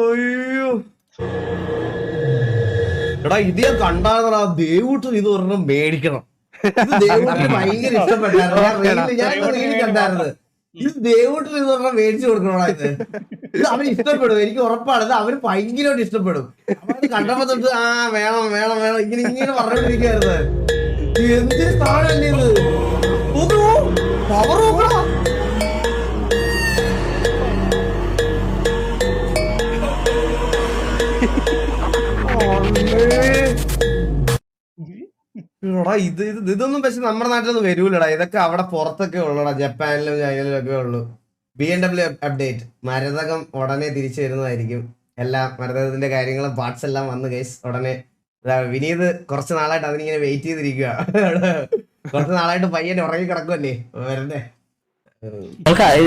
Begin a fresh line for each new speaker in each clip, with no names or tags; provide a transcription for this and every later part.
അയ്യോ എടാ ഇത് ഞാൻ കണ്ടാ ദേവൂട്ടൻ ഇത് ഒരെണ്ണം മേടിക്കണം. ഇത് ദേവൂട്ടന് ഭയങ്കര ഇഷ്ടപ്പെട്ടായിരുന്നു. ഞാൻ റീൽ കണ്ടായിരുന്നു. ഇത് ദേവൂട്ടൻ ഇത് ഒരെണ്ണം മേടിച്ചു കൊടുക്കണോടാ. ഇത് അവന് ഇഷ്ടപ്പെടും, എനിക്ക് ഉറപ്പാണ്. ഇത് അവന് ഭയങ്കരമായിട്ട് ഇഷ്ടപ്പെടും. അവന് കണ്ടപ്പോ തൊട്ട് വേണം വേണം വേണം ഇങ്ങനെ ഇങ്ങനെ പറഞ്ഞോണ്ടിരിക്കുകയായിരുന്നു. എന്തൊരു സാധനല്ലേ ഇത്. പവർ നോക്കടാ. ഇതൊന്നും പക്ഷെ നമ്മുടെ നാട്ടിലൊന്നും വരൂലടാ. ഇതൊക്കെ അവിടെ പുറത്തൊക്കെ ഉള്ളൂടാ, ജപ്പാനിലും ചൈനയിലും ഒക്കെ ഉള്ളു. BMW അപ്ഡേറ്റ്, മരതകം ഉടനെ തിരിച്ചു വരുന്നതായിരിക്കും. എല്ലാം മരതകത്തിന്റെ കാര്യങ്ങളും പാർട്സ് എല്ലാം വന്നു ഗൈസ് ഉടനെ. വിനീത് കുറച്ച് നാളായിട്ട് അതിനിങ്ങനെ വെയിറ്റ് ചെയ്തിരിക്കുക. കുറച്ച് നാളായിട്ട് പയ്യൻ ഉറങ്ങി കിടക്കുമല്ലേ വരണ്ടേ.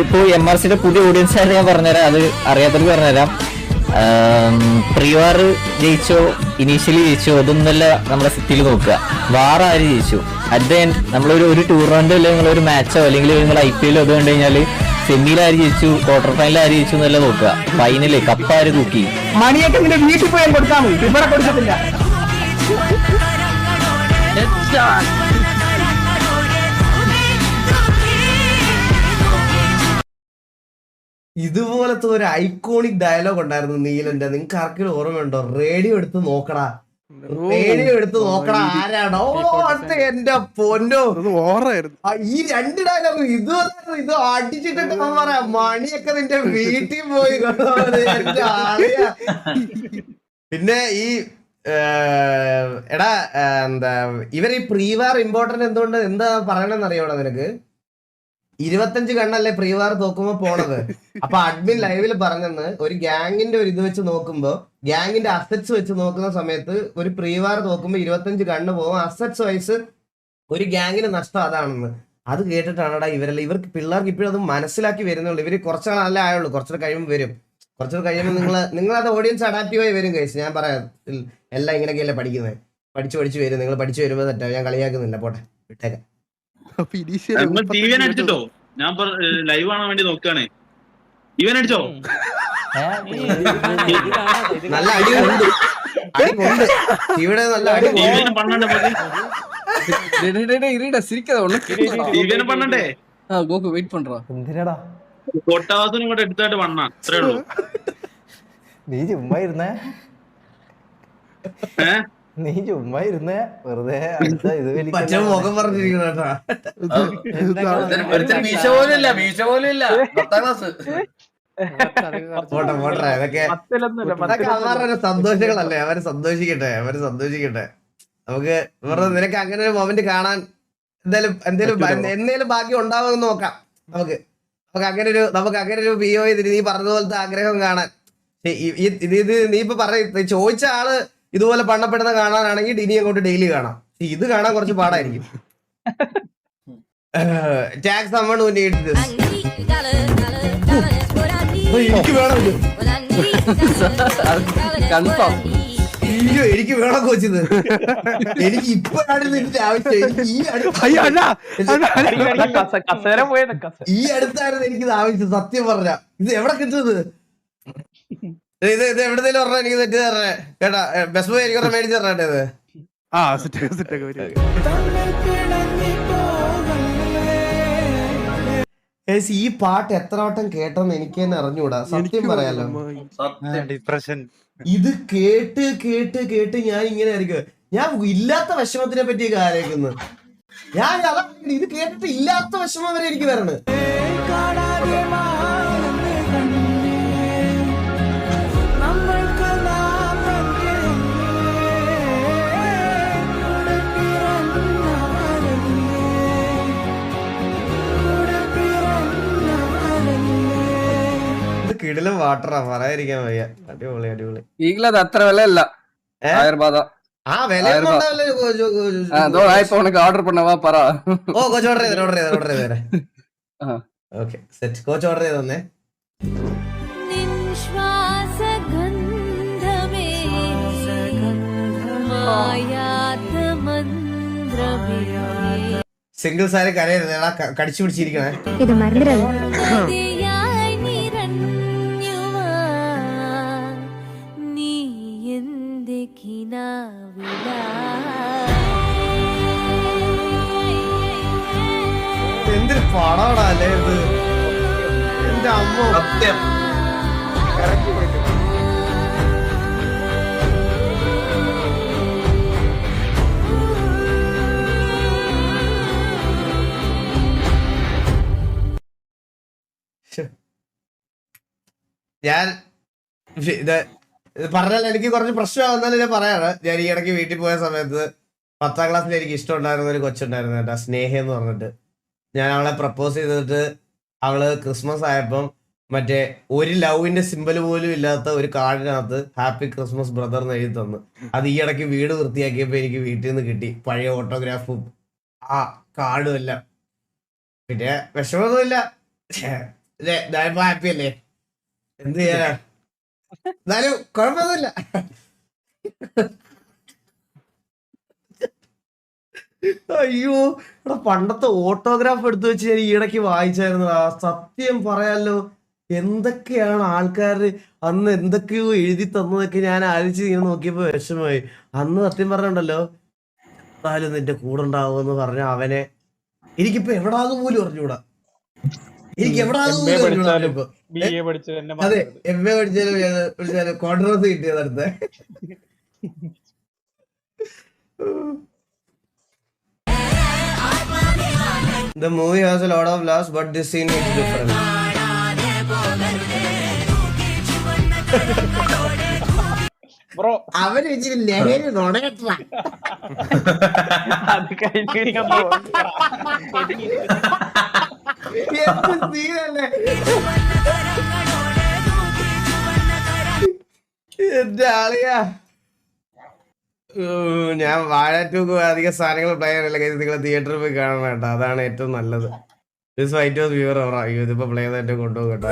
ഇപ്പൊ MRCയുടെ പുതിയ ഓഡിയൻസ് ആയിട്ട് ഞാൻ പറഞ്ഞുതരാം, അത് അറിയാത്തവർക്ക് പറഞ്ഞുതരാം. പ്രീവാർ ജയിച്ചോ ഇനീഷ്യലി ജയിച്ചോ അതൊന്നല്ല നമ്മുടെ സിറ്റിയിൽ നോക്കുക, വാർ ആര് ജയിച്ചു. അറ്റ് ദ എൻഡ് നമ്മളൊരു ടൂർണമെന്റോ അല്ലെങ്കിൽ നിങ്ങളൊരു മാച്ചോ അല്ലെങ്കിൽ നിങ്ങൾ IPL അത് കണ്ടു കഴിഞ്ഞാൽ സെമിയിൽ ആര് ജയിച്ചു, ക്വാർട്ടർ ഫൈനൽ ആര് ജയിച്ചു എന്നല്ല നോക്കുക, ഫൈനല് കപ്പ് ആര് തൂക്കി.
മണിയൊക്കെ നിന്റെ വീട്ടിൽ പോയാൽ കൊടുത്താൽ മതി, ഇവിടെ കൊടുക്കത്തില്ല.
ഇതുപോലത്തെ ഒരു ഐക്കോണിക് ഡയലോഗ് ഉണ്ടായിരുന്നു നീലന്റെ. നിങ്ങൾക്ക് ആർക്കെങ്കിലും ഓർമ്മയുണ്ടോ? റേഡിയോ എടുത്ത് നോക്കടാ, റേഡിയോ എടുത്ത് നോക്കടാ ആരാണോ. എന്റെ പൊന്നോ, ഈ രണ്ട് ഡയലോഗ് ഇത് അടിച്ചിട്ട് പറയാം. മണിയൊക്കെ നിന്റെ വീട്ടിൽ പോയി. പിന്നെ ഈ എടാ എന്താ ഇവർ ഈ പ്രീവാർ ഇമ്പോർട്ടന്റ് എന്തുകൊണ്ട് എന്താ പറയണെന്ന് അറിയോടാ നിനക്ക്? 25 ഗണ്ണല്ലേ പ്രീവാർ തോക്കുമ്പോ പോണത്. അപ്പൊ അഡ്മിൻ ലൈവിൽ പറഞ്ഞെന്ന് ഒരു ഗ്യാങ്ങിന്റെ ഒരു ഇത് വെച്ച് നോക്കുമ്പോ, ഗ്യാങ്ങിന്റെ അസറ്റ്സ് വെച്ച് നോക്കുന്ന സമയത്ത് ഒരു പ്രീവാർ തോക്കുമ്പോ 25 ഗണ്ണ് പോകും. അസറ്റ്സ് വൈസ് ഒരു ഗ്യാങ്ങിന് നഷ്ടം അതാണെന്ന്. അത് കേട്ടിട്ടാണടാ ഇവർക്ക് പിള്ളേർക്ക് ഇപ്പോഴും അത് മനസ്സിലാക്കി വരുന്നുള്ളൂ. ഇവര് കുറച്ചാൾ നല്ല ആയുള്ളൂ, കുറച്ചുകൂടെ കഴിയുമ്പോൾ വരും. കുറച്ചുകൂടെ കഴിയുമ്പോൾ നിങ്ങളത് ഓഡിയൻസ് അഡാപ്റ്റീവായി വരും ഗൈസ്. ഞാൻ പറയാം എല്ലാം ഇങ്ങനെയൊക്കെയല്ലേ പഠിക്കുന്നത്, പഠിച്ചു വരും. നിങ്ങൾ പഠിച്ചു വരുമ്പോൾ തെറ്റാ, ഞാൻ കളിയാക്കുന്നില്ല, പോട്ടെ വിട്ടേക്കാം.
അടിച്ചിട്ടോ? ഞാൻ ലൈവ് കാണാൻ വേണ്ടി നോക്കുകയാണേ. ഇവൻ അടിച്ചോ?
നല്ല അടിയുണ്ട്, ഇവിടെ നല്ല അടി
പണ്ണണ്ടേ? കൊട്ടാവാസനും കൂടെ എടുത്തായിട്ട് പണ്ണ അത്രേ ഉള്ളൂ.
നീ ചുമ്മാ ഇരുന്നേ വെറുതെ
മുഖം പറഞ്ഞിരിക്കണ. അവരുടെ സന്തോഷങ്ങളല്ലേ, അവര് സന്തോഷിക്കട്ടെ. നമുക്ക് നിനക്ക് അങ്ങനെ ഒരു മൊമെന്റ് കാണാൻ എന്തേലും ഭാഗ്യം ഉണ്ടാവുമെന്ന് നോക്കാം. നമുക്ക് അങ്ങനെ ഒരു PO നീ പറഞ്ഞതുപോലത്തെ ആഗ്രഹം കാണാൻ. ഇത് നീ ഇപ്പൊ ചോദിച്ച ആള് ഇതുപോലെ പണ്ണപ്പെടുന്ന കാണാനാണെങ്കിൽ ഇനി അങ്ങോട്ട് ഡെയിലി കാണാം. ഇത് കാണാൻ കുറച്ച് പാടായിരിക്കും. ടാക്സ് എനിക്ക് വേണം കോച്ചിത്. എനിക്ക് ഇപ്പോഴാണ് ഇതിന്റെ ആവശ്യം. ഈ അടുത്തായിരുന്നു എനിക്കിത് ആവശ്യം. സത്യം പറഞ്ഞ ഇത് എവിടെ കിട്ടുന്നത്? ഇത് എവിടെന്നേലും പറഞ്ഞാൽ എനിക്ക് തെറ്റി തരണേ കേട്ടാ. ബെസ്റ്റ് ബോയ് എനിക്ക് മേടിച്ച് തരണേ. ഇത് ഈ പാട്ട് എത്ര വട്ടം കേട്ടെന്ന് എനിക്ക് തന്നെ അറിഞ്ഞൂടാ, സത്യം പറയാലോ. ഇത് കേട്ട് കേട്ട് കേട്ട് ഞാൻ ഇങ്ങനെ ആയിരിക്കും. ഞാൻ ഇല്ലാത്ത വിഷമത്തിനെ പറ്റിയൊക്കെ ആലോചിക്കുന്നു. ഞാൻ ഇത് കേട്ടിട്ട് ഇല്ലാത്ത വിഷമം വരെ എനിക്ക് വരണം. കിടിലും വാട്ടറാ, പറയാതിരിക്കാൻ വയ്യ. അടിപൊളി അടിപൊളി.
ഈഗിലത് അത്ര വിലയല്ല, 1000 ரூபாய் தான். ஆர்டர் பண்ணவா பரா.
ഓ കോച്ച് ഓർഡർ ചെയ്തേ. Okay set. കോച്ച് ഓർഡർ ചെയ്ത് തന്നെ. സിംഗിൾ സാരി കരയരുത്, കടിച്ചു പിടിച്ചിരിക്കണേ. അല്ലേ ഇത്? എന്റെ അമ്മ
സത്യം.
ഞാൻ ഇത് പറഞ്ഞാൽ എനിക്ക് കുറച്ച് പ്രശ്നമാകുന്നാലും ഞാൻ പറയാറ്. ഞാൻ ഈ ഇടയ്ക്ക് വീട്ടിൽ പോയ സമയത്ത് 10ാം ക്ലാസ്സിൽ എനിക്ക് ഇഷ്ടമുണ്ടായിരുന്ന ഒരു കൊച്ചുണ്ടായിരുന്നു കേട്ടോ, സ്നേഹ എന്ന് പറഞ്ഞിട്ട്. ഞാൻ അവളെ പ്രപ്പോസ് ചെയ്തിട്ട് അവള് ക്രിസ്മസ് ആയപ്പം മറ്റേ ഒരു ലവിന്റെ സിമ്പൽ പോലും ഇല്ലാത്ത ഒരു കാർഡിനകത്ത് ഹാപ്പി ക്രിസ്മസ് ബ്രദർ എന്ന് എഴുതി തന്നു. അത് ഈ ഇടയ്ക്ക് വീട് വൃത്തിയാക്കിയപ്പോ എനിക്ക് വീട്ടിൽ നിന്ന് കിട്ടി, പഴയ ഓട്ടോഗ്രാഫും ആ കാർഡും എല്ലാം. പിന്നെ വിഷമമൊന്നുമില്ല, ഞാനിപ്പോ ഹാപ്പി അല്ലേ, എന്ത് ചെയ്യാനാ, എന്നാലും കുഴപ്പമൊന്നുമില്ല. അയ്യോ എടാ, പണ്ടത്തെ ഓട്ടോഗ്രാഫ് എടുത്തു വെച്ച് ഞാൻ ഈ ഇടയ്ക്ക് വായിച്ചായിരുന്നു. ആ സത്യം പറയാലോ, എന്തൊക്കെയാണ് ആൾക്കാർ അന്ന് എന്തൊക്കെയോ എഴുതി തന്നതൊക്കെ ഞാൻ ആലോചിച്ച് ഇങ്ങനെ നോക്കിയപ്പോ വിഷമമായി. അന്ന് സത്യം പറഞ്ഞുണ്ടല്ലോ, എന്തായാലും നിന്റെ കൂടെ ഉണ്ടാവുമെന്ന് പറഞ്ഞ അവനെ എനിക്കിപ്പോ എവിടാന്ന് പോലും അറിഞ്ഞൂടാ. എനിക്ക് എവിടാന്ന് പോലും അറിഞ്ഞൂടാ. അതെ, MA പഠിച്ചാലും കോൺട്രവേഴ്സി കിട്ടിയത് അടുത്ത. The movie has a lot of laughs, but this scene is different.
Bro
അവര് വെച്ചിട്ട് ലഹരി നുണയത്ര.
അത് കഴിഞ്ഞ
എന്ത് സീനല്ലേ എന്റെ ആളിയാ. ഞാൻ വാഴ 2 അധികം സാധനങ്ങൾ പ്ലേ ചെയ്യാനല്ല, നിങ്ങൾ തിയേറ്ററിൽ പോയി കാണണം കേട്ടോ, അതാണ് ഏറ്റവും നല്ലത്. ഇതിപ്പോ പ്ലേ ചെയ്തിട്ട് കൊണ്ടുപോകും കേട്ടോ.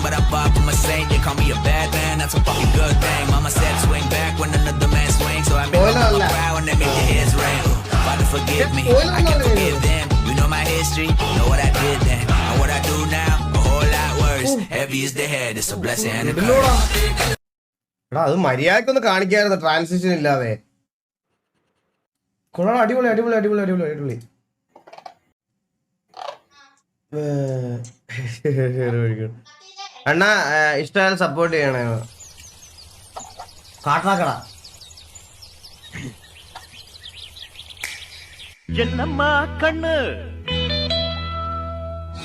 But I'm far from a saint. You call me a bad man, that's a fucking good thing. Mama said swing back when another man swings, so I make them cry when they make their heads ring. Father forgive me, I can forgive them. You know my history, know what I did then, and what I do now, a whole lot worse. Heavy is the head, it's a blessing and a curse.
എടാ അത് മര്യാദക്കൊന്ന് കാണിക്കായിരുന്നു, transition ഇല്ലാതെ. കൊള്ളാം, അടിപൊളി അടിപൊളി അടിപൊളി അടിപൊളി അടിപൊളി. അണ്ണാ ഇഷ്ടമായാലും support ചെയ്യണേ. കാട്ടാക്കട
என்னம்மா கண்ணு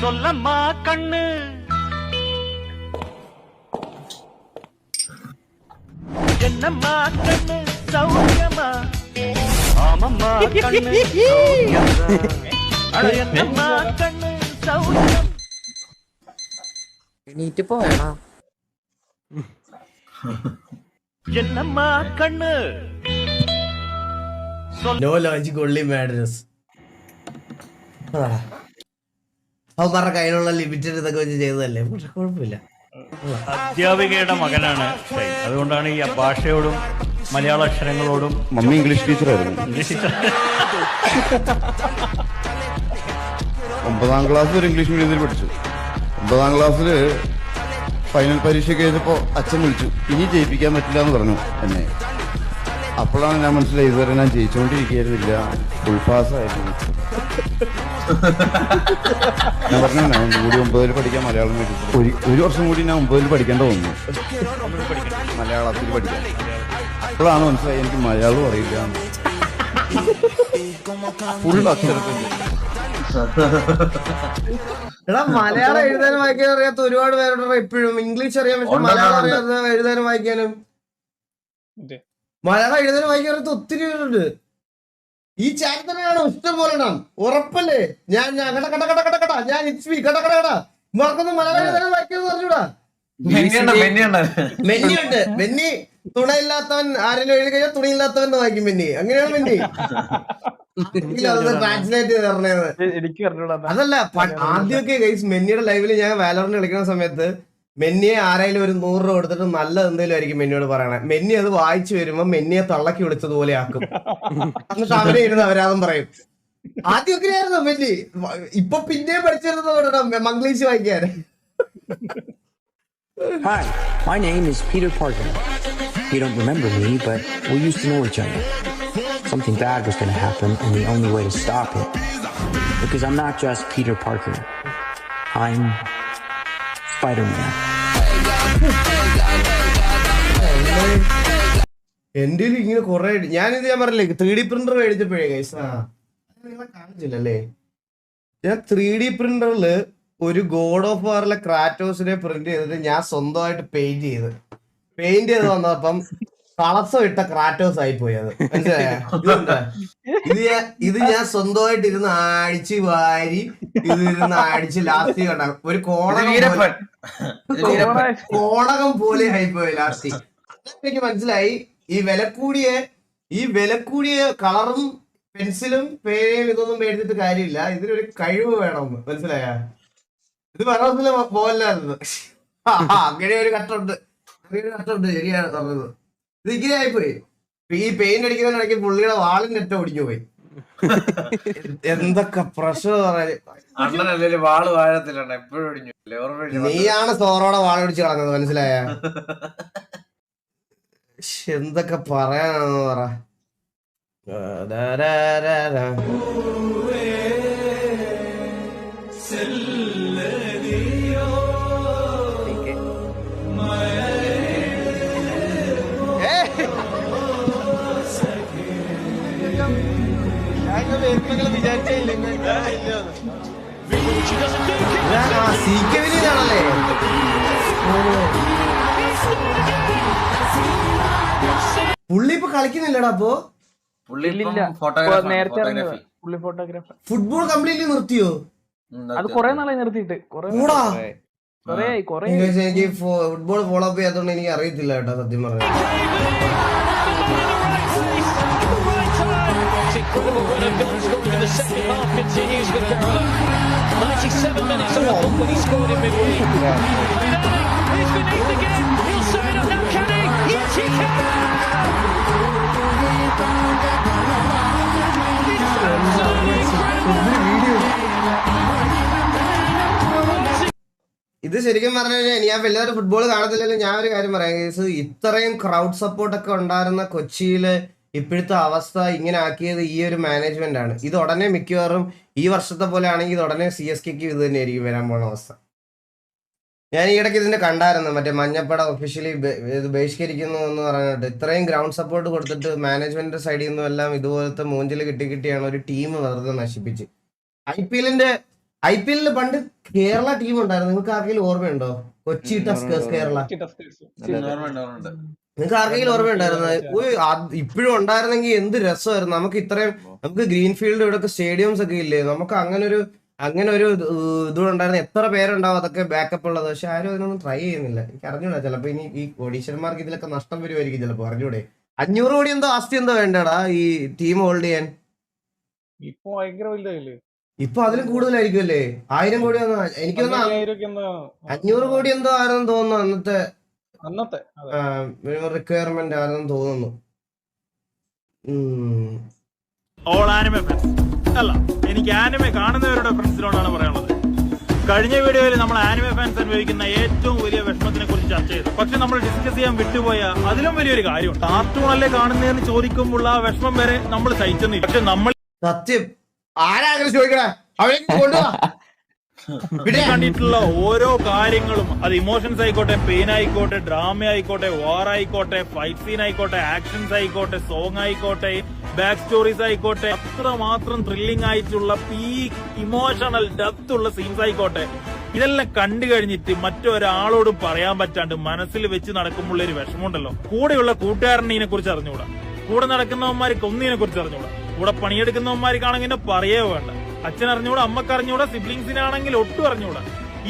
சொல்லம்மா கண்ணு என்னம்மா கண்ணு சௌரியமா ஆமம்மா கண்ணு அட என்னம்மா கண்ணு சௌரியம்
എണീറ്റ് പോയണോ?
என்னம்மா கண்ணு
നോ ലോജിക് ഓൺലി മാഡ്നസ്. അവന്മാരുടെ കയ്യിലുള്ള ലിമിറ്റഡ് ഇതൊക്കെ വെച്ച് ചെയ്തതല്ലേ, പക്ഷെ കുഴപ്പമില്ല.
അധ്യാപികയുടെ മകനാണ് ഷൈൻ. അതുകൊണ്ടാണ് ഈ ഭാഷയോടും മലയാള അക്ഷരങ്ങളോടും.
മമ്മി ഇംഗ്ലീഷ് ടീച്ചറായിരുന്നു. 9ാം ക്ലാസ് വരെ ഇംഗ്ലീഷ് മീഡിയത്തിൽ പഠിച്ചു. 9ാം ക്ലാസ്സിൽ ഫൈനൽ പരീക്ഷയ്ക്ക് എഴുതിയപ്പോൾ അച്ഛൻ വിളിച്ചു, ഇനി ജയിപ്പിക്കാൻ പറ്റില്ല എന്ന് പറഞ്ഞു എന്നെ. അപ്പോഴാണ് ഞാൻ മനസ്സിലായി, ഇതുവരെ ഞാൻ ജയിച്ചുകൊണ്ടിരിക്കുകയായിരുന്നില്ല, ഫുൾ പാസ്സായിരുന്നു. ഞാൻ പറഞ്ഞു, ഞാൻ കൂടി 9ൽ പഠിക്കാൻ മലയാളം മീഡിയത്തിൽ ഒരു വർഷം കൂടി ഞാൻ 9ൽ പഠിക്കേണ്ട വന്നു, മലയാളത്തിൽ പഠിക്കാൻ. അപ്പോഴാണ് മനസ്സിലായി എനിക്ക് മലയാളം അറിയില്ല, ഫുൾ അക്ഷരത്തിൽ.
എടാ മലയാളം എഴുതാനും വായിക്കാനും അറിയാത്ത ഒരുപാട് പേരുണ്ടോ ഇപ്പോഴും. ഇംഗ്ലീഷ് അറിയാൻ പറ്റും, മലയാളം അറിയാത്ത എഴുതാനും വായിക്കാനും. മലയാളം എഴുതാനും വായിക്കാൻ അറിയാത്ത ഒത്തിരി പേരുണ്ട്. ഈ ചാറ്റ് തന്നെയാണ് ഇഷ്ടം പോലെ ഉറപ്പല്ലേ. ഞാൻ കട കട കട കട കട ഞാൻ കട കട കട ഇവർക്കൊന്നും മലയാളം എഴുതാനും വായിക്കാന്ന് പറഞ്ഞൂടാ. മെന്നിയുണ്ട്, മെന്നി തുണയില്ലാത്തവൻ ആരെങ്കിലും എഴുതി കഴിഞ്ഞാൽ തുണിയില്ലാത്തവൻ വായിക്കും മെന്നി. അങ്ങനെയാണ് മെന്നി ട്രാൻസ്ലേറ്റ് ചെയ്ത് പറഞ്ഞത്. അതല്ല, ആദ്യമൊക്കെ ഗൈസ് മെന്നിയുടെ ലൈവില് ഞാൻ വാലോറിന് കളിക്കുന്ന സമയത്ത് മെന്നിയെ ആരെങ്കിലും ഒരു 100 രൂപ കൊടുത്തിട്ട് നല്ല എന്തെങ്കിലും ആയിരിക്കും മെന്നിയോട് പറയണേ. മെന്നി അത് വായിച്ചു വരുമ്പോ മെന്നിയെ തള്ളക്കി വിളിച്ചതുപോലെ ആക്കും. എന്നിട്ട് അവരെ ഇരുന്ന് അവരാതും പറയും. ആദ്യമൊക്കെ ആയിരുന്നു മെന്നി, ഇപ്പൊ പിന്നെയും പഠിച്ചിരുന്നത് മംഗ്ലീഷ് വായിക്കാൻ.
Hi, my name is Peter Parker. You don't remember me, but we used to know each other.
something bad was going to happen, and the only way to stop it. Because I'm not just Peter Parker. I'm Spider-Man.
എന്റെ ഇങ്ങനെ കൊറേ ഞാനിത് ഞാൻ പറഞ്ഞില്ലേ 3D printer മേടിച്ചപ്പോഴേ guys നിങ്ങളെ കാണിച്ചില്ലല്ലേ ഞാൻ 3D പ്രിന്ററില് ഒരു God of വാറിലെ ക്രാറ്റോസിനെ print ചെയ്തിട്ട് ഞാൻ സ്വന്തമായിട്ട് പെയിന്റ് ചെയ്ത് വന്നപ്പം കളസം ഇട്ട ക്രാറ്റോസ് ആയി പോയി അത് മനസ്സിലായ ഇത് ഞാൻ സ്വന്തമായിട്ട് ഇരുന്ന് അടിച്ച് വാരി അടിച്ച് ലാസ്റ്റ് കണ്ട ഒരു കോണകം പോലെ ആയിപ്പോയി ലാസ്റ്റ് എനിക്ക് മനസ്സിലായി ഈ വില കൂടിയ കളറും പെൻസിലും പേനയും ഇതൊന്നും മേടിച്ചിട്ട് കാര്യമില്ല, ഇതിനൊരു കഴിവ് വേണം, മനസ്സിലായ? ഇത് പറഞ്ഞ പോലായിരുന്നു. അങ്ങനെ ഒരു ഘട്ടമുണ്ട് ശരിയാണ് പറഞ്ഞത്. ഇത് ഇങ്ങനെ ആയിപ്പോയി. ഈ പെയിന്റ് അടിക്കുന്നതിനിടയ്ക്ക് പുള്ളിയുടെ വാളിന്റെ ഒറ്റ ഒടിഞ്ഞു പോയി. എന്തൊക്കെ പ്രശ്നം നീയാണ് സോറോടെ വാളൊടിച്ച് കളഞ്ഞത്, മനസ്സിലായ? എന്തൊക്കെ പറയാനാണെന്ന് പറ. സീക്കവിനാണല്ലേ പുള്ളി ഇപ്പൊ കളിക്കുന്നില്ലടാ. അപ്പൊ ഫുട്ബോൾ കംപ്ലീറ്റ്ലി നിർത്തിയോ?
അത് കൊറേ നാളായി നിർത്തിയിട്ട്.
എനിക്ക് ഫുട്ബോൾ ഫോളോ അപ്പ് ചെയ്യാത്തോണ്ട് എനിക്ക് അറിയത്തില്ല കേട്ടോ സത്യം പറഞ്ഞു. ഇത് ശരിക്കും പറഞ്ഞു കഴിഞ്ഞാൽ ഞാൻ വലുതായിട്ട് ഫുട്ബോൾ കാണത്തില്ലല്ലോ. ഞാൻ ഒരു കാര്യം പറയാം, ഇത്രയും ക്രൗഡ് സപ്പോർട്ടൊക്കെ ഉണ്ടായിരുന്ന കൊച്ചിയില് ഇപ്പോഴത്തെ അവസ്ഥ ഇങ്ങനെ ആക്കിയത് ഈ ഒരു മാനേജ്മെന്റ് ആണ്. ഇത് ഉടനെ മിക്കവാറും ഈ വർഷത്തെ പോലെ ആണെങ്കിൽ ഇത് ഉടനെ CSKക്ക് ഇത് തന്നെ ആയിരിക്കും വരാൻ പോണ അവസ്ഥ. ഞാൻ ഈ ഇടയ്ക്ക് ഇതിന്റെ കണ്ടായിരുന്നു, മറ്റേ മഞ്ഞപ്പട ഒഫീഷ്യലി ഇത് ബഹിഷ്കരിക്കുന്നു എന്ന് പറഞ്ഞിട്ട്. ഇത്രയും ഗ്രൗണ്ട് സപ്പോർട്ട് കൊടുത്തിട്ട് മാനേജ്മെന്റ് സൈഡിൽ നിന്നും എല്ലാം ഇതുപോലത്തെ മൂഞ്ചിൽ കിട്ടിയാണ് ഒരു ടീം വെറുതെ നശിപ്പിച്ച്. IPL പണ്ട് കേരള ടീം ഉണ്ടായിരുന്നു, നിങ്ങൾക്ക് ആർക്കെങ്കിലും ഓർമ്മയുണ്ടോ? കൊച്ചി ടസ്കേഴ്സ് കേരള, നിങ്ങൾക്ക് ആർക്കെങ്കിലും ഓർമ്മയുണ്ടായിരുന്നു? ഇപ്പോഴും ഉണ്ടായിരുന്നെങ്കിൽ എന്ത് രസമായിരുന്നു. നമുക്ക് ഗ്രീൻഫീൽഡ് ഇവിടെ സ്റ്റേഡിയംസ് ഒക്കെ ഇല്ലേ, നമുക്ക് അങ്ങനെ ഒരു ഇതുണ്ടായിരുന്നു. എത്ര പേരുണ്ടാവും അതൊക്കെ ബാക്കപ്പ് ഉള്ളത്. പക്ഷെ ആരും അതിനൊന്നും ട്രൈ ചെയ്യുന്നില്ല. എനിക്ക് അറിഞ്ഞൂടാ, ചിലപ്പോ ഇനി ഈ കോടീശ്വരന്മാർക്ക് ഇതിലൊക്കെ നഷ്ടം വരുമായിരിക്കും ചിലപ്പോ, അറിഞ്ഞൂടെ? 500 കോടി എന്തോ ആസ്തി എന്തോ വേണ്ടടാ ഈ ടീം ഹോൾഡ് ചെയ്യാൻ.
ഇപ്പൊ ഭയങ്കര വലുതായില്ലേ?
ഇപ്പൊ അതിലും കൂടുതലായിരിക്കും അല്ലേ? 1000 കോടി എനിക്ക് 500 കോടി എന്തോ ആരെന്ന് തോന്നുന്നു അന്നത്തെ റിക്വയർമെന്റ് ആണെന്ന് തോന്നുന്നു.
ഓൾ ആനിമെ ഫാൻസ് അല്ല, എനിക്ക് ആനിമെ കാണുന്നവരുടെ ഫ്രണ്ട്സിനോടാണ് പറയാനുള്ളത്. കഴിഞ്ഞ വീഡിയോയിൽ നമ്മൾ ആനിമെ ഫാൻസ് അനുഭവിക്കുന്ന ഏറ്റവും വലിയ വിഷമത്തിനെ കുറിച്ച് ചർച്ച ചെയ്തു. പക്ഷെ നമ്മൾ ഡിസ്കസ് ചെയ്യാൻ വിട്ടുപോയ അതിലും വലിയൊരു കാര്യമുണ്ട്. കാർട്ടൂൺ അല്ലേ കാണുന്നതെന്ന് ചോദിക്കുമ്പോൾ ആ വിഷമം വരെ നമ്മൾ സഹിച്ചെന്നില്ല. പക്ഷെ നമ്മൾ
സത്യം ആരാണെങ്കിലും ചോദിക്കണേ അവരേക്ക് കൊണ്ടുപോവാ.
കണ്ടിട്ടുള്ള ഓരോ കാര്യങ്ങളും, അത് ഇമോഷൻസ് ആയിക്കോട്ടെ, പെയിൻ ആയിക്കോട്ടെ, ഡ്രാമ ആയിക്കോട്ടെ, വാർ ആയിക്കോട്ടെ, ഫൈറ്റ് സീൻ ആയിക്കോട്ടെ, ആക്ഷൻസ് ആയിക്കോട്ടെ, സോങ് ആയിക്കോട്ടെ, ബാക്ക് സ്റ്റോറീസ് ആയിക്കോട്ടെ, അത്രമാത്രം ത്രില്ലിംഗ് ആയിട്ടുള്ള പീക്ക് ഇമോഷണൽ ഡെപ്ത് ഉള്ള സീൻസ് ആയിക്കോട്ടെ, ഇതെല്ലാം കണ്ടു കഴിഞ്ഞിട്ട് മറ്റൊരാളോടും പറയാൻ പറ്റാണ്ട് മനസ്സിൽ വെച്ച് നടക്കുമ്പോൾ ഒരു വിഷമമുണ്ടല്ലോ. കൂടെയുള്ള കൂട്ടുകാരനെ ഇതിനെ കുറിച്ച് അറിഞ്ഞുകൂടാ, കൂടെ നടക്കുന്നവന്മാർക്ക് ഒന്നിനെ കുറിച്ച് അറിഞ്ഞുകൂടാ, കൂടെ പണിയെടുക്കുന്നവന്മാർക്കാണെങ്കിൽ പറയേ വേണ്ട. അച്ഛൻ അറിഞ്ഞൂടാ, അമ്മക്ക് അറിഞ്ഞൂടാ, സിബ്ലിങ്സിനാണെങ്കിൽ ഒട്ടും അറിഞ്ഞൂടാ.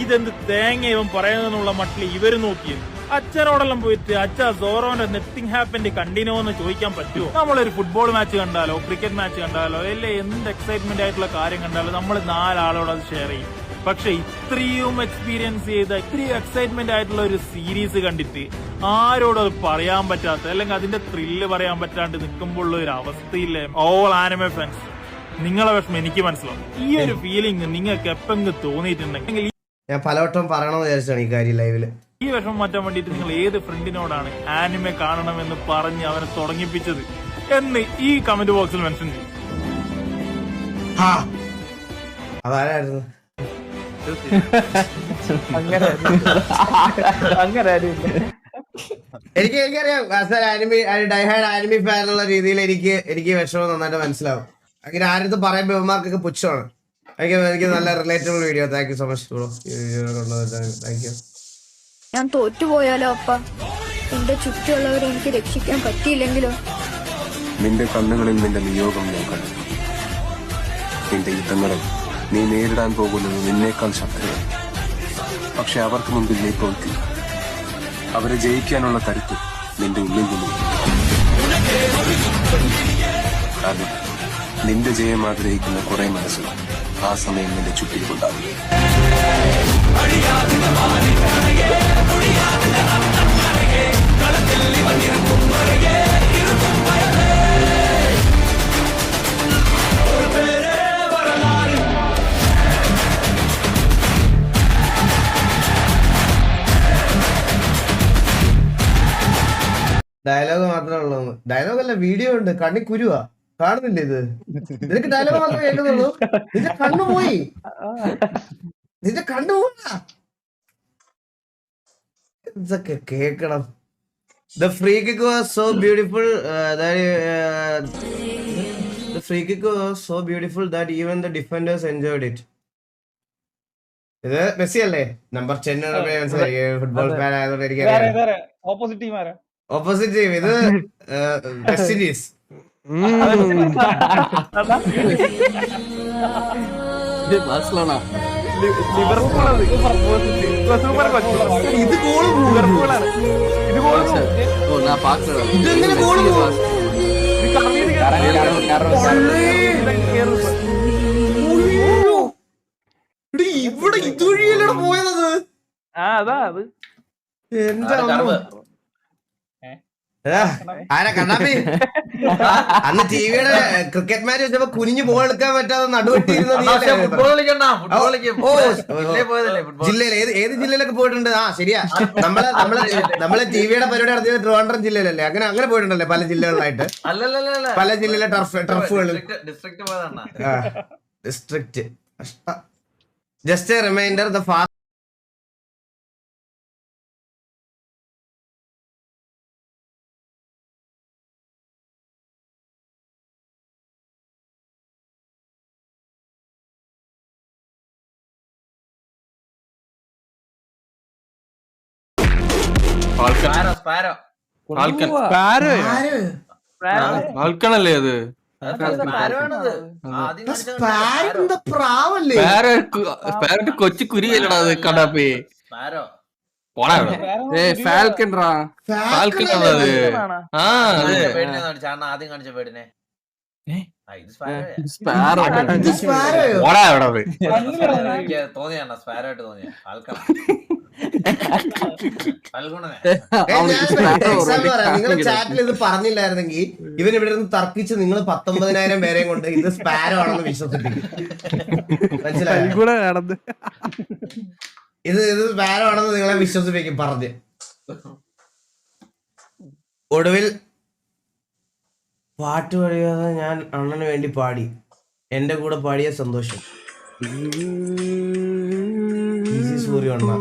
ഇതെന്ത് തേങ്ങ ഇവൻ പറയുന്നതെന്നുള്ള മട്ടിൽ ഇവര് നോക്കിയത്. അച്ഛനോടെല്ലാം പോയിട്ട് അച്ഛാ സോറോന്റെ നെത്തിങ് ഹാപ്പന്റെ കണ്ടിന്യൂ എന്ന് ചോദിക്കാൻ പറ്റുമോ? നമ്മളൊരു ഫുട്ബോൾ മാച്ച് കണ്ടാലോ, ക്രിക്കറ്റ് മാച്ച് കണ്ടാലോ, അല്ലെ എന്ത് എക്സൈറ്റ്മെന്റ് ആയിട്ടുള്ള കാര്യം കണ്ടാലോ നമ്മൾ 4 ആളോട് അത് ഷെയർ ചെയ്യും. പക്ഷെ ഇത്രയും എക്സ്പീരിയൻസ് ചെയ്ത, ഇത്രയും എക്സൈറ്റ്മെന്റ് ആയിട്ടുള്ള ഒരു സീരീസ് കണ്ടിട്ട് ആരോടും അത് പറയാൻ പറ്റാത്ത, അല്ലെങ്കിൽ അതിന്റെ ത്രില്ല് പറയാൻ പറ്റാണ്ട് നിൽക്കുമ്പോഴുള്ള ഒരു അവസ്ഥയില്ലേ? ഓൾ ആനിമെ ഫാൻസ്, നിങ്ങളെ വിഷമം എനിക്ക് മനസ്സിലാവും. ഈ ഒരു ഫീലിംഗ് നിങ്ങൾക്ക് എപ്പെങ്കിലും തോന്നിയിട്ടുണ്ടെങ്കിൽ
ഞാൻ പലവട്ടം പറയണമെന്ന് വിചാരിച്ചാണ് ഈ കാര്യം ലൈവില്.
ഈ വിഷമം മാറ്റാൻ വേണ്ടിയിട്ട് നിങ്ങൾ ഏത് ഫ്രണ്ടിനോടാണ് ആനിമെ കാണണമെന്ന് പറഞ്ഞ് അവനെ തുടങ്ങിപ്പിച്ചത്? എന്ന് ഈ കമന്റ് ബോക്സിൽ മെൻഷൻ ചെയ്യും.
അതാരായിരുന്നു?
അങ്ങനെ ആരുമില്ല.
എനിക്കറിയാം ഡൈഹാർഡ് ആനിമി ഫാൻ എന്നുള്ള രീതിയിൽ എനിക്ക് വിഷമം നന്നായിട്ട് മനസ്സിലാവും. അങ്ങനെ ആരടുത്ത് പറയുമ്പോ ഇവന്മാർക്കൊക്കെ പുച്ഛമാണ്. എനിക്ക് നല്ല relatable video. Thank you so much bro. Thank you.
ഞാൻ തോറ്റുപോയാലോ അപ്പ? എന്റെ ചുറ്റുമുള്ളവരെ എനിക്ക് രക്ഷിക്കാൻ പറ്റിയില്ലെങ്കിലോ?
നിന്റെ കണ്ണുകളിൽ നിന്റെ നിയോഗം ഞാൻ കണ്ടു. നിന്റെ യുദ്ധങ്ങളിൽ നീ നേരിടാൻ പോകുന്നത് നിന്നേക്കാൾ ശക്തരാണ്. പക്ഷെ അവർക്ക് മുമ്പിൽ നീ തോൽക്കി. അവരെ ജയിക്കാനുള്ള കരുത്ത് നിന്റെ ഉള്ളിൽ നിന്നും. കാരണം നിന്റെ ജയം ആഗ്രഹിക്കുന്ന കുറെ മനസ്സുകൾ ആ സമയം നിന്റെ ചുറ്റിലുണ്ടാകും.
ഡയലോഗ് മാത്രമേ ഉള്ളൂ. ഡയലോഗ് അല്ല, വീഡിയോ ഉണ്ട്. കണ്ണി കുരുവാ, കാണുന്നില്ല ഇത്? നിനക്ക് ഡയലോഗ് മാത്രമേ കേൾക്കുന്നുള്ളൂ. നിന്റെ കണ്ണു പോയി, നിന്റെ കണ്ണു പോയാ ഇതൊക്കെ കേക്കണം. The free kick was so beautiful the free kick was so beautiful that even the defenders enjoyed it. ഇത് മെസ്സി അല്ലേ? നമ്പർ 10 ഫുട്ബോൾ ഫാൻ ആയതുകൊണ്ട് എനിക്ക്
ഓപ്പോസിറ്റ് ടീം ആരാ?
Opposite team. ഇത് വെസ്റ്റ് ഇൻഡീസ്. ഇത് ഗോൾ ഇതെങ്ങനെ ഗോൾ ഇവിടെ ഇതുവഴിയല്ലേ പോയത്? എന്റെ ആരാ കണ്ണാപ്പി? അന്ന് ടിവിയുടെ ക്രിക്കറ്റ് മാച്ച് വെച്ചപ്പോ കുനിഞ്ഞു ബോൾ എടുക്കാൻ പറ്റാതെ നടുവെട്ടിയിരുന്ന ജില്ലയിൽ ഏത് ജില്ലയിലൊക്കെ പോയിട്ടുണ്ട്? ആ ശരിയാ, നമ്മളെ ടിവിയുടെ പരിപാടി നടത്തിയത് ട്രിവാൻഡ്രം ജില്ലയിലല്ലേ? അങ്ങനെ പോയിട്ടുണ്ടല്ലേ പല ജില്ലകളിലായിട്ട്, പല ജില്ലയിലെ ടർഫുകളിൽ. District. Just a reminder, the fast
ആൾക്കാണല്ലേ അത്? കൊച്ചു കുരിയല്ലടാ അത്. കണ്ടാപ്പേ ഫാൽക്കൺ അത്.
ആദ്യം കാണിച്ച പേടിനെ തോന്നിയാണ് സ്പാരോ ആയിട്ട് തോന്നിയ ആൾക്കാർ.
നിങ്ങൾ ചാറ്റിൽ ഇത് പറഞ്ഞില്ലായിരുന്നെങ്കിൽ ഇവൻ ഇവിടെ നിന്ന് തർക്കിച്ച് നിങ്ങൾ 19,000 പേരെയും കൊണ്ട് ഇത് സ്പാരോ ആണെന്ന് വിശ്വസിപ്പിക്കും. മനസ്സിലായോ? ഇത് സ്പാരോ ആണെന്ന് നിങ്ങളെ വിശ്വസിപ്പിക്കും പറഞ്ഞ്. ഒടുവിൽ പാട്ട് പാടിയാതെ ഞാൻ അണ്ണന് വേണ്ടി പാടി. എന്റെ കൂടെ പാടിയ സന്തോഷം. സൂര്യ അണ്ണ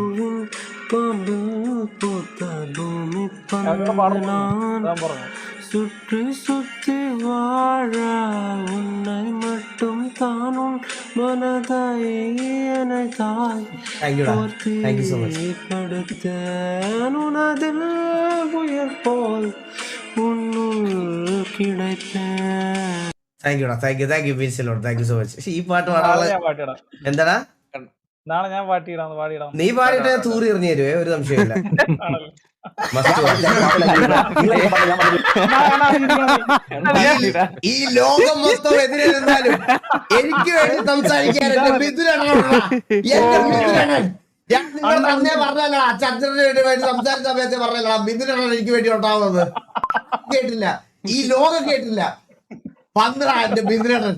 சுற்றி சுற்றி வாழ உன்னை மட்டும் தானும் மனதாய் எனதாய் படுத்தேன் உனதில் உயிர் போல் உன்னுள் கிடைத்தேன். താങ്ക് യു ബിൻസിലോട്, താങ്ക് യു സോ മച്ച്. ഈ പാട്ട് പാടാനുള്ള എന്താടാ?
നാളെ ഞാൻ പാടിയിടാം.
നീ പാടിയിട്ട് തൂറി എറിഞ്ഞു തരുവേ, ഒരു സംശയമില്ല. ഈ ലോകം മൊത്തം എതിരെ നിന്നാലും എനിക്ക് വേണ്ടി സംസാരിക്കാൻ എന്റെ മിഥുനാണ്. ഞാൻ നിങ്ങൾ തന്നെ പറഞ്ഞല്ലോ, ചന്ദ്രന് വേണ്ടി സംസാരിച്ച സമയത്ത് പറഞ്ഞല്ലോ മിഥുനാണ് എനിക്ക് വേണ്ടി ഉണ്ടാവുന്നത്. കേട്ടില്ല, ഈ ലോകം കേട്ടില്ല. 12 എന്റെ മിഥുനൻ.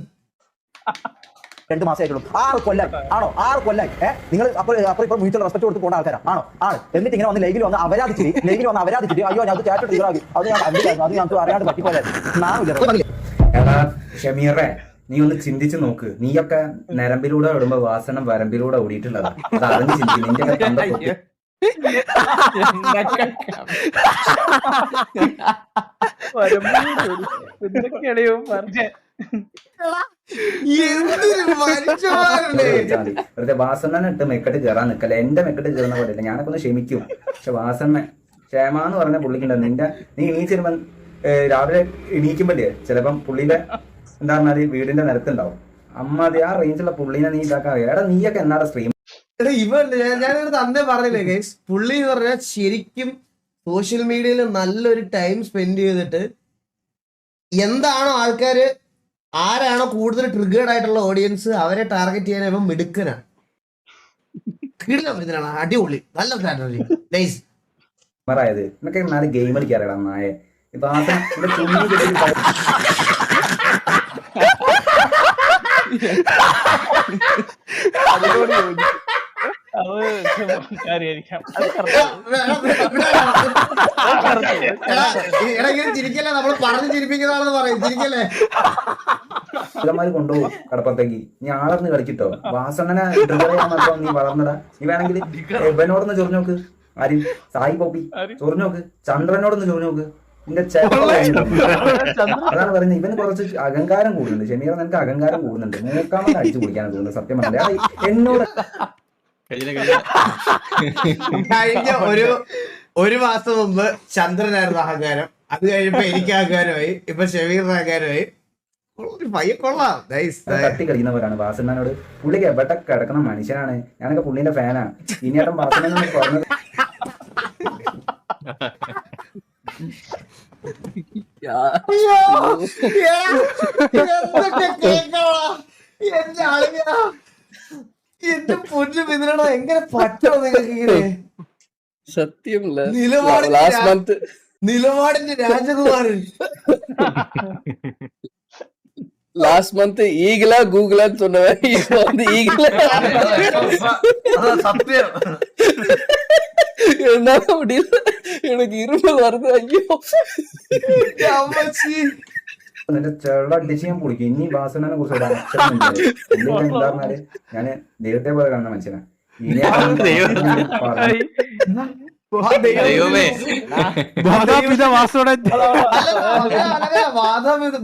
2 മാസമായിട്ടുള്ളൂ. 6 കൊല്ലായി ആണോ? 6 കൊല്ലായി. നിങ്ങൾ അപ്പോൾ ഇപ്പോൾ മ്യൂച്വൽ റെസ്പെക്ട് കൊടുത്ത് പോകുന്ന ആൾക്കാരാണ് ആണോ? ആണ്. എന്നിട്ട് ഇങ്ങനെ വന്ന് ലൈവിൽ വന്ന് അവരാധിച്ചിട്ട് അയ്യോ ഞാൻ ചാറ്റ് ഇതാക്കി അത് ഞാൻ ഞങ്ങൾക്ക് അറിയാണ്ട് പറ്റിപ്പോയായിരുന്നു.
എടാ ഷമീറെ, നീ ഒന്ന് ചിന്തിച്ചു നോക്ക്. നീയൊക്കെ നരമ്പിലൂടെ ഓടുമ്പോ വാസനം വരമ്പിലൂടെ ഓടിയിട്ടുള്ളതാ. അത് അറിഞ്ഞ് ചിന്തിക്കും. നിന്റെ വെറുതെ വാസണ്ണനെ ഇട്ട് മെക്കെട്ട് കയറാൻ നിക്കല്ല. എന്റെ മെക്കെട്ട് കയറുന്ന പോലെയല്ല. ഞാനൊക്കെ ഒന്ന് ക്ഷമിക്കും. പക്ഷെ വാസണ്ണ ക്ഷേമാന്ന് പറഞ്ഞ പുള്ളിക്കുണ്ടാവും. നീ എണീച്ചിരുമ്പോ രാവിലെ എണീക്കുമ്പോഴേ ചിലപ്പം പുള്ളിയുടെ എന്താ പറഞ്ഞാല് വീടിന്റെ നിരത്തുണ്ടാവും. അമ്മാതി ആ റേഞ്ചുള്ള പുള്ളിനെ നീ ഇതാക്കാൻ അറിയാം. എടാ നീയൊക്കെ എന്നാടാ സ്ട്രീം
ഞാനൊരു തന്നെ പറഞ്ഞില്ലേ ഗൈസ്, പുള്ളി എന്ന് പറഞ്ഞാൽ ശരിക്കും സോഷ്യൽ മീഡിയയിൽ നല്ലൊരു ടൈം സ്പെൻഡ് ചെയ്തിട്ട് എന്താണോ ആൾക്കാര് ആരാണോ കൂടുതൽ ട്രിഗേർഡ് ആയിട്ടുള്ള ഓഡിയൻസ് അവരെ ടാർഗറ്റ് ചെയ്യാൻ ഇവൻ മിടുക്കനാണ്. ഇതിനാണ് അടിപൊളി, നല്ല സ്ട്രാറ്റജി ഗൈസ്.
ായത് എന്നൊക്കെ നാല് ഗെയിം കളിക്കാറാ നായെ. ഇപ്പൊ
ചിരിക്കല്ലേ, നമ്മള് പറഞ്ഞു ചിരിപ്പിക്കുന്നതാണെന്ന് പറയും. ചിരിക്കല്ലേ
മാര് കൊണ്ടുപോകും കടപ്പുറത്തേക്ക്. നീ ആളർന്ന് കളിക്കിട്ടോ. വാസണ്ണനെ ഡ്രിവർ ചെയ്യാൻ മാത്രം നീ വളർന്നടാ. നീ വേണമെങ്കിൽ ഇവനോടൊന്ന് ചൊറിഞ്ഞു നോക്ക്. ആരും സായി പോപ്പി ചൊറിഞ്ഞു നോക്ക്. ചന്ദ്രനോടൊന്ന് ചൊറിഞ്ഞു നോക്ക്. നിന്റെ അതാണ് പറയുന്നത്. ഇവന് കുറച്ച് അഹങ്കാരം കൂടുന്നുണ്ട്. ഷമീറ നിനക്ക് അഹങ്കാരം കൂടുന്നുണ്ട്. മൂക്കാമത് അടിച്ചു കുടിക്കാനാണ് തോന്നുന്നത്. സത്യം പറഞ്ഞാൽ എന്നോട്
കഴിഞ്ഞ ഒരു മാസം മുമ്പ് ചന്ദ്രനായിരുന്നു അഹങ്കാരം. അത് കഴിയുമ്പോ എനിക്ക് അഹങ്കാരമായി. ഇപ്പൊ ഷമീറിന് അഹങ്കാരമായി. കൊള്ളാം.
തട്ടി കളിക്കുന്നവരാണ് വാസണ്ണനോട്. പുള്ളിക്ക് എവിടെ കിടക്കുന്ന മനുഷ്യനാണ്. ഞാനൊക്കെ പുള്ളിന്റെ ഫാനാണ്. ഇനിയേട്ടൻ വാസണ്ണനൊന്നും പറഞ്ഞത്
എന്റെ പൊന്നു പിന്നിലടാ എങ്ങനെ പറ്റോ നിങ്ങൾക്ക് ഇങ്ങനെ.
സത്യം
നിലപാടിന്റെ രാജകുമാരൻ.
லாஸ்ட் மந்த் ஈகிளா கூகுளான்னு சொன்னவன் இப்போ வந்து ஈகிளா
சத்தியம்.
என்னால முடியல, எனக்கு இருமல் வருது. ஐயோ
നിന്റെ ചെള്ള അടിച്ച് ഞാൻ പൊളിക്കും. ഇനി വാസനെ കുറിച്ച് എന്താ പറഞ്ഞാല് ഞാന് ദൈവത്തെ പോലെ കാണുന്ന മനുഷ്യനാ.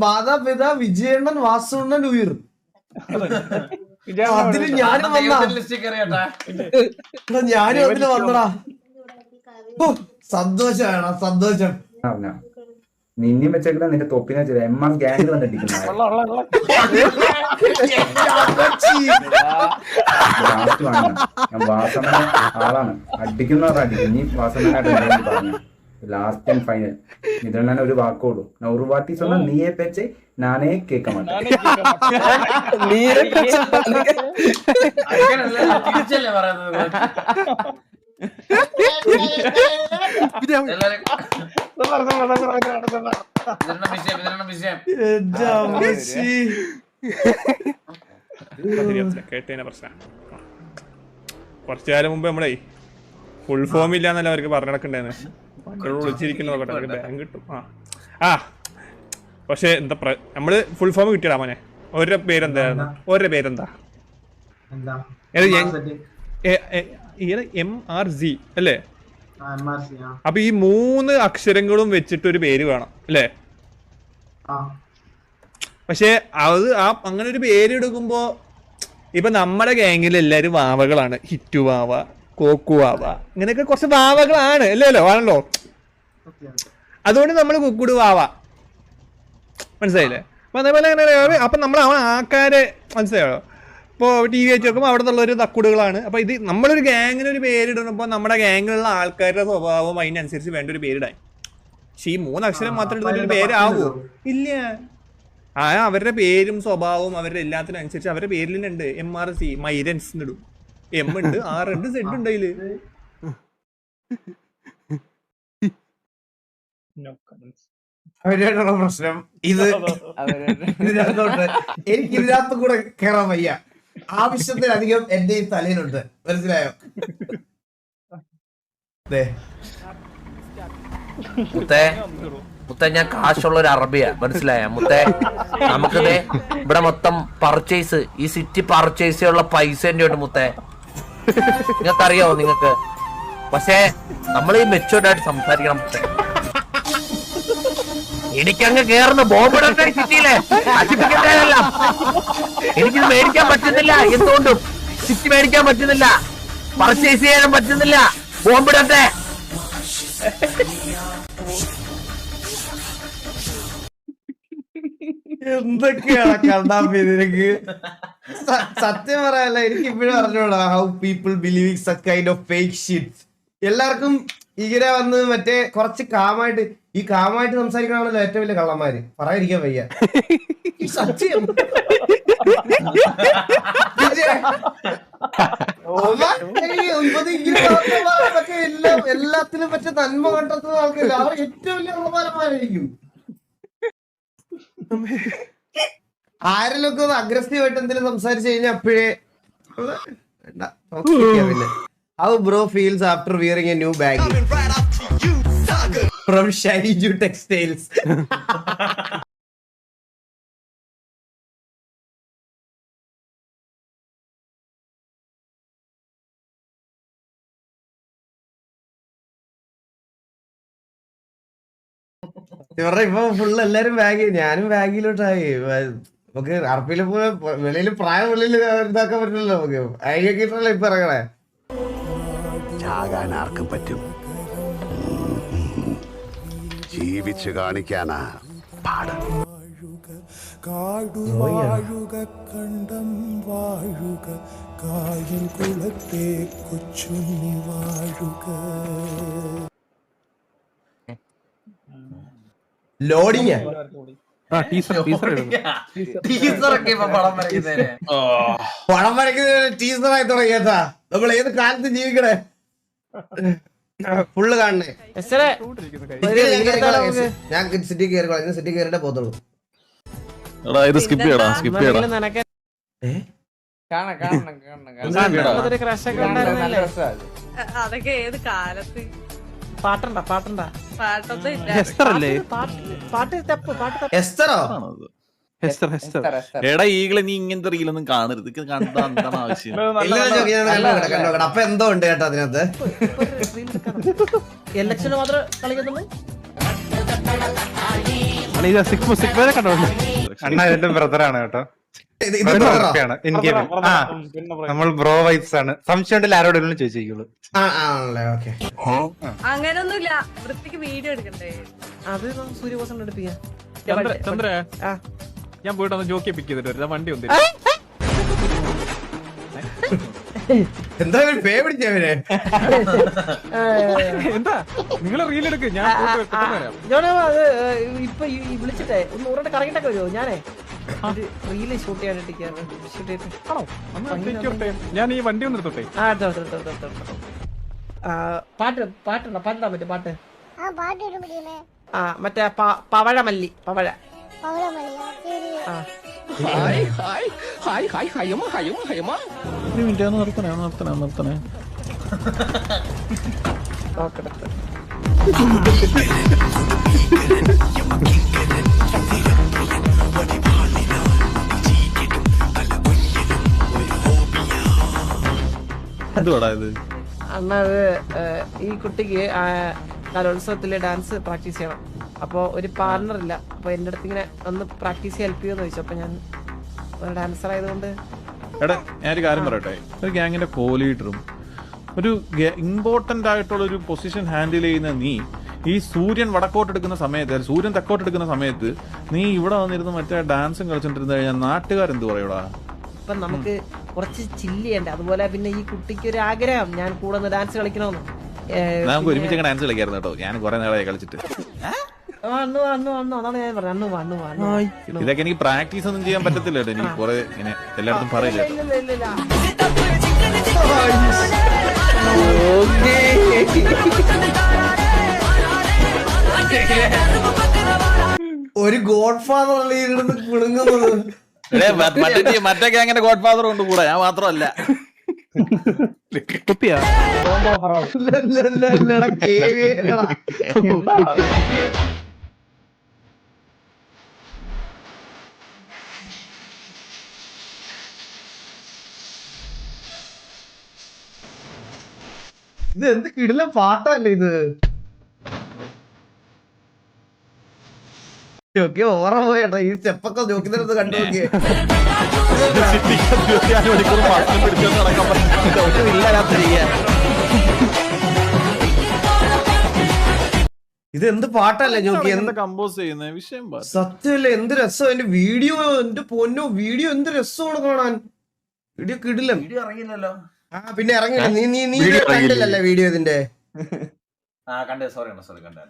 മാതാപിതാ വിജയണ്ണൻ വാസുണ്ണൻ ഉയർ. അതിന് ഞാനും അതിന് വന്നടാ. സന്തോഷമാണ് സന്തോഷം.
നിന്നെയും വെച്ചേക്കുന്ന നിന്റെ തൊപ്പിനെ MR ഗ്യാങ് കണ്ടിരിക്കുന്ന ഞാൻ വാസന ആളാണ്. അടിക്കുന്നവർ അടിക്കും. നീ വാസനായിട്ട് പറഞ്ഞു ലാസ്റ്റ് ആൻഡ് ഫൈനൽ ഇതിൽ തന്നെ ഒരു വാക്കുള്ളൂ. ഒരു വാട്ടി சொன்னா നീയെ പേച്ച് നാനേ കേൾക്കാൻ മാട്ടേൻ.
കുറച്ചു കാലം മുമ്പ് നമ്മളെ ഫുൾ ഫോം ഇല്ലാന്നല്ല അവർക്ക് പറഞ്ഞു നടക്കണ്ടായിരുന്നു. വിളിച്ചിരിക്കുന്നതൊക്കെ ബാങ്ക് കിട്ടും. പക്ഷെ എന്താ നമ്മള് ഫുൾ ഫോം കിട്ടിയടാ മോനെ. ഓരോ പേരെന്തായിരുന്നു? ഓരോ പേരെന്താ? MRZ അല്ലേ? അപ്പൊ ഈ 3 അക്ഷരങ്ങളും വെച്ചിട്ട് ഒരു പേര് വേണം അല്ലേ? പക്ഷെ അത് അങ്ങനെ ഒരു പേര് എടുക്കുമ്പോ ഇപ്പൊ നമ്മുടെ ഗാങ്ങിൽ എല്ലാരും വാവകളാണ്. ഹിറ്റു വാവ, കോക്കു വാവ, ഇങ്ങനെയൊക്കെ കുറച്ച് വാവകളാണ് അല്ലല്ലോ ആണല്ലോ. അതുകൊണ്ട് നമ്മൾ കുക്കുടു വാവ, മനസ്സിലായില്ലേ? അപ്പൊ അതേപോലെ അപ്പൊ നമ്മൾ ആൾക്കാരെ മനസ്സിലായോ? ഇപ്പോൾ TV വെച്ച് നോക്കുമ്പോൾ അവിടെ നിന്നുള്ളൊരു തക്കുടുകളാണ്. അപ്പോൾ ഇത് നമ്മളൊരു ഗ്യാങ്ങിനൊരു പേരിടുമ്പോൾ നമ്മുടെ ഗ്യാങ്ങിലുള്ള ആൾക്കാരുടെ സ്വഭാവം അതിനനുസരിച്ച് വേണ്ട ഒരു പേരിടാൻ. പക്ഷെ ഈ 3 അക്ഷരം മാത്രം ഇടുന്നൊരു പേരാവോ? ഇല്ല. അവരുടെ പേരും സ്വഭാവവും അവരുടെ എല്ലാത്തിനും അനുസരിച്ച് അവരുടെ പേരിൽ തന്നെ ഉണ്ട്. MRC മൈരൻസ് ഇടും. M ഉണ്ട്, R ഉണ്ട്, Z ഉണ്ട് അതില്.
അവരുടെ പ്രശ്നം ഇത്. ഇതിനകത്തോട്ട് എനിക്ക് ഇതിനകത്ത് കൂടെ കയറാൻ വയ്യ. ആവശ്യത്തിലധികം എന്റെ ഈ തലയിലുണ്ട്, മനസ്സിലായോ?
മുത്തേ ഞാൻ കാശുള്ള ഒരു അറബിയാ, മനസ്സിലായ മുത്തേ? നമുക്കിത് ഇവിടെ മൊത്തം പർച്ചേസ്, ഈ സിറ്റി പർച്ചേസ് ചെയ്യാനുള്ള പൈസ എന്റെ ഉണ്ട് മുത്തേ, നിങ്ങൾക്കറിയാവോ? നിങ്ങൾക്ക് പക്ഷേ നമ്മൾ ഈ മെച്ചൂർഡ് ആയിട്ട് സംസാരിക്കണം മുത്തേ. എനിക്കങ്ങ് കേറുന്ന ബോംബിടട്ടെ സിറ്റിയിലെ നശിപ്പിക്കട്ടേനല്ല. എനിക്കിത് മേടിക്കാൻ പറ്റുന്നില്ല, എന്തുകൊണ്ടും സിറ്റി മേടിക്കാൻ പറ്റുന്നില്ല, പർച്ചേസ് ചെയ്യാനും പറ്റുന്നില്ല. ബോംബിടട്ടെ.
എന്തൊക്കെയാണ് കണ്ടാപ്പി നിനക്ക്? സത്യം പറയാല്ല, എനിക്ക് ഇപ്പോഴും അറിഞ്ഞോടാ how people believing such kind of fake shit. എല്ലാവർക്കും ഇങ്ങനെ വന്ന് മറ്റേ കുറച്ച് കാമായിട്ട്, ഈ കാമായിട്ട് സംസാരിക്കണമല്ലോ ഏറ്റവും വലിയ കള്ളന്മാര്. പറയാതിരിക്കാൻ വയ്യ, സത്യം. എല്ലാത്തിനും മറ്റേ നന്മ കണ്ടെത്തുന്ന ആൾക്കാർ അവർ ഏറ്റവും വലിയ കള്ളന്മാരന്മാരായിരിക്കും. ആരെങ്കിലും ഒന്ന് അഗ്രസീവ് ആയിട്ട് എന്തെങ്കിലും സംസാരിച്ചു കഴിഞ്ഞാൽ അപ്പോഴേ പിന്നെ how bro feels after wearing A new bag from Shaiju textiles. ഇപ്പൊ ഫുള്ള് എല്ലാരും ബാഗ്, ഞാനും ബാഗിലോട്ടായി. നമുക്ക് അറപ്പില് പോയ വെളിയില് പ്രായം വെളിയിൽ ഇതാക്കാൻ പറ്റില്ലല്ലോ, നമുക്ക് അഴിയൊക്കെ ഇപ്പൊ ഇറങ്ങണേ.
ചാകാൻ ആർക്കും പറ്റും, ജീവിച്ചു കാണിക്കാനാ പാട്.
കാടുവാഴുക കണ്ടം വാഴുക കായൽ കുളത്തെ കൊച്ചുണ്ണി വാഴുക.
ലോഡിങ് പടം വരയ്ക്കുന്നതിന് ടീസറായി തുടങ്ങിയതാ. നമ്മൾ ഏത് കാലത്ത് ജീവിക്കണേ, ഫുള്ള് കാണണേ. ഞാൻ സിറ്റി കയറിക്കോളാം, സിറ്റി കയറിട്ടേ പോത്തുള്ളൂ.
അതൊക്കെ ഏത് കാലത്ത്
പാട്ടണ്ട പാട്ടണ്ട
പാട്ടൊന്നും ഇല്ല.
എടാ ഈകളെ നീ ഇങ്ങനത്തെ റീലൊന്നും കാണരുത്, കണ്ടാ എന്താണ് ആവശ്യം?
അപ്പൊ എന്തോ ഉണ്ട് കേട്ടോ അതിനകത്ത്.
എലക്ഷന് മാത്രം കളിക്കുന്നുള്ളൂ.
അണ്ണ എന്റെ ബ്രദറാണ് കേട്ടോ, എനിക്ക് നമ്മൾ ബ്രോ വൈബ്സ് ആണ്. സംശയം ഉണ്ടല്ലോ ആരോടെങ്കിലും ചോദിച്ചേക്കുള്ളൂ.
അങ്ങനൊന്നുമില്ല, വൃത്തിക്ക് വീഡിയോ എടുക്കണ്ടേ?
അത് സൂര്യബോസം എടുപ്പിക്കാം.
ചന്ദ്ര ഞാൻ പോയിട്ട് ഒന്ന് ജോക്കി പിക്ക് ചെയ്തിട്ട് വണ്ടി ഒന്ന്
എന്താ പേ പിടിച്ചവരെ.
എന്താ നിങ്ങൾ റീൽ എടുക്ക്, ഞാൻ
അത് ഇപ്പൊ വിളിച്ചിട്ടേ ഒന്ന് ഊരോട്ട് കറങ്ങിട്ടൊക്കെ വരുമോ? ഞാനേ റീല് ഷൂട്ട് ചെയ്യാനായിട്ടിരിക്കുകയാണ്.
ഞാൻ ഈ വണ്ടി ഒന്ന് എടുത്തോട്ടെ.
പാട്ട് പാട്ടുണ്ടോ? പാട്ടാൻ പറ്റും പാട്ട്? മറ്റേ പവഴമല്ലി, പവഴ.
നിർത്തണേ എന്തുവാടാ ഇത്?
അണ്ണ അത് ഈ കുട്ടിക്ക് കലോത്സവത്തില് ഡാൻസ് പ്രാക്ടീസ് ചെയ്യണം. അപ്പൊ ഒരു പാർട്ണർ ഇല്ല. അപ്പൊ എന്റെ അടുത്ത് ഇങ്ങനെ ഒന്ന് പ്രാക്ടീസ് ഹെൽപ്പ് ചെയ്യുമെന്ന് ചോദിച്ചു. അപ്പൊ ഞാൻ ഒരു ഡാൻസർ ആയതുകൊണ്ട്.
എടാ ഞാനൊരു കാര്യം പറയട്ടെ, ഒരു ഗ്യാങ്ങിന്റെ കോ ലീഡറും ഒരു ഇമ്പോർട്ടന്റ് ആയിട്ടുള്ള ഒരു പൊസിഷൻ ഹാൻഡിൽ ചെയ്യുന്ന നീ ഈ സൂര്യൻ വടക്കോട്ടെടുക്കുന്ന സമയത്ത്, സൂര്യൻ തെക്കോട്ടെടുക്കുന്ന സമയത്ത് നീ ഇവിടെ വന്നിരുന്ന് മറ്റേ ഡാൻസും കളിച്ചോണ്ടിരുന്ന് കഴിഞ്ഞാൽ നാട്ടുകാരെന്ത് പറയൂടാ?
അപ്പൊ നമുക്ക് കുറച്ച് ചില്ല് ചെയ്യണ്ടേ? അതുപോലെ പിന്നെ ഈ കുട്ടിക്ക് ഒരു ആഗ്രഹം ഞാൻ കൂടെ ഒന്ന് ഡാൻസ് കളിക്കണമെന്ന്.
നമുക്ക് ഒരുമിച്ച് ഡാൻസ് കളിക്കായിരുന്നു കേട്ടോ, ഞാൻ കുറെ നാളായി കളിച്ചിട്ട്. ഇതൊക്കെ എനിക്ക് പ്രാക്ടീസ് ഒന്നും ചെയ്യാൻ പറ്റത്തില്ല കേട്ടോ, എനിക്ക് കുറെ ഇങ്ങനെ എല്ലായിടത്തും പറയില്ല.
ഒരു ഗോഡ് ഫാദർ ഇരുന്ന് കുടുങ്ങുന്നത്
മറ്റേ ഗ്യാങ്ങിന്റെ ഗോഡ് ഫാദർ ഉണ്ട് കൂടെ, ഞാൻ മാത്രമല്ല.
ഇത് എന്ത് കിടില പാട്ടല്ലേ ഇത്. ഓർമ്മ പോയേട്ടാ ഈ സ്റ്റെപ്പൊക്കെ നോക്കിയിട്ട് കണ്ടു നോക്കിയേ. ഇത് എന്ത് പാട്ടല്ലേ നോക്കി
കമ്പോസ് ചെയ്യുന്ന വിഷയം.
സത്യമല്ലേ, എന്ത് രസം എന്റെ വീഡിയോ. എന്റെ പൊന്നോ, വീഡിയോ എന്ത് രസമാണ് കാണാൻ. വീഡിയോ കിടിലം.
ഇറങ്ങിയില്ലല്ലോ.
പിന്നെ ഇറങ്ങില്ല. നീ കണ്ടില്ലല്ലേ വീഡിയോ ഇതിന്റെ?
കണ്ടേ, സോറി കണ്ടേ.